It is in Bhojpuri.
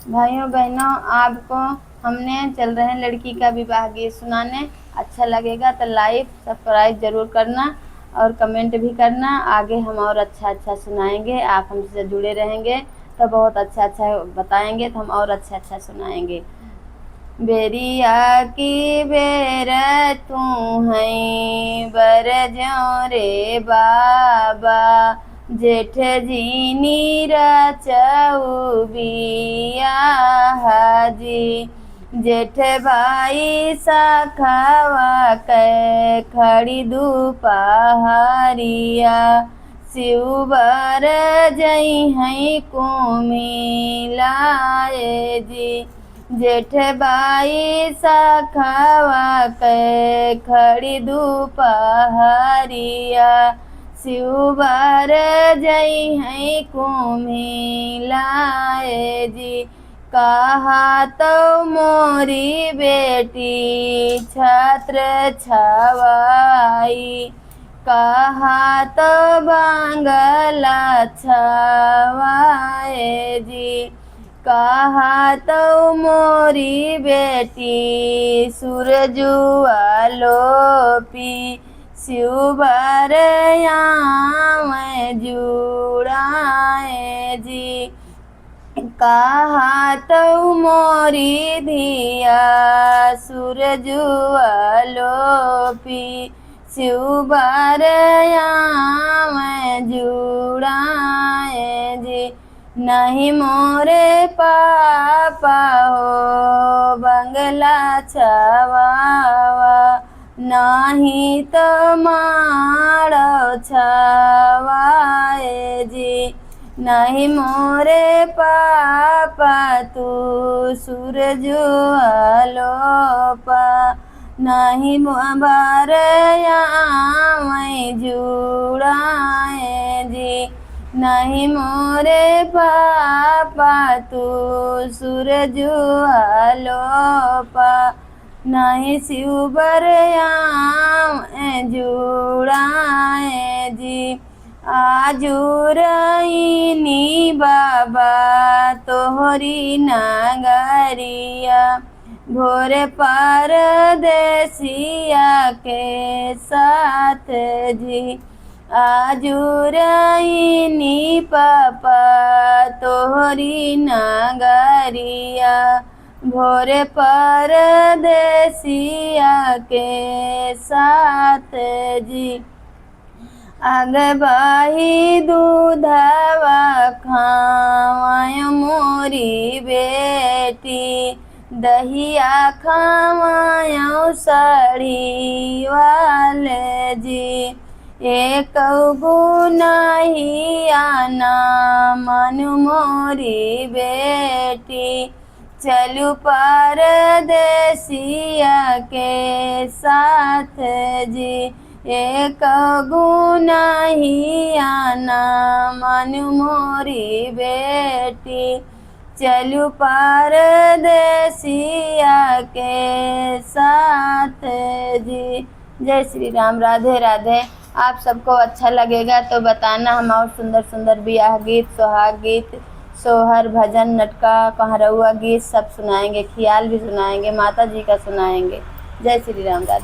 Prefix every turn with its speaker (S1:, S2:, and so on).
S1: भाइयों बहनों, आपको हमने चल रहे हैं लड़की का विवाह गीत सुनाने। अच्छा लगेगा तो लाइक सब्सक्राइब जरूर करना और कमेंट भी करना। आगे हम और अच्छा सुनाएंगे। आप हमसे जुड़े रहेंगे तो बहुत अच्छा बताएंगे, तो हम और अच्छा सुनाएंगे। बेरिया की बेर तू है बर ज्यों रे बाबा, जेठ जीनी रचऊ बिया हाजी। जेठ भाई सखवा के खड़ी दुपहरिया, शिवबर जई है कुमिलाए जी। जेठ बाई सखवा के खड़ी दुपहरिया, शिवबर जई है कुमिलाए जी। कहा तो मोरी बेटी छत्र छवाई, कहा तो बांगला छवाए जी। कहा तो मोरी बेटी सूरजुआ लोपी, शिवबर में जुड़ाए जी। कहा तो मोरी धिया सूरजुआ लोपी, शिवबर में जुड़ाए जी। नहीं मोरे पापा हो बंगला छवावा, नहीं तो मारो छवाए जी। नहीं मोरे पापा तू सूरजुआ लोपा, नहीं बार में जुड़ाए जी। नहीं मोरे पापा तू सूरजुआ लोपा, नहीं शिवबर जुड़ाए जी। आजुरईनी बाबा तोहरी नगरिया, भोर परदेसिया के साथ जी। आजुरईनी पापा तोहरी नगरिया, भोर परदेसिया के साथ जी। अगबाही दूधवा खावाय मोरी बेटी, दहिया खावाय साड़ी वाले जी। एक गुनाहिया ना मन मोरी बेटी, चलू परदेसिया के साथ जी। एक गुनाहिया ना मन मोरी बेटी, चलू परदेसिया के साथ जी। जय श्री राम। राधे राधे। आप सबको अच्छा लगेगा तो बताना। हम और सुंदर ब्याह गीत, सोहाग गीत, सोहर भजन, नटका, कहरउआ गीत सब सुनाएंगे। ख्याल भी सुनाएंगे, माता जी का सुनाएंगे। जय श्री राम। राधे।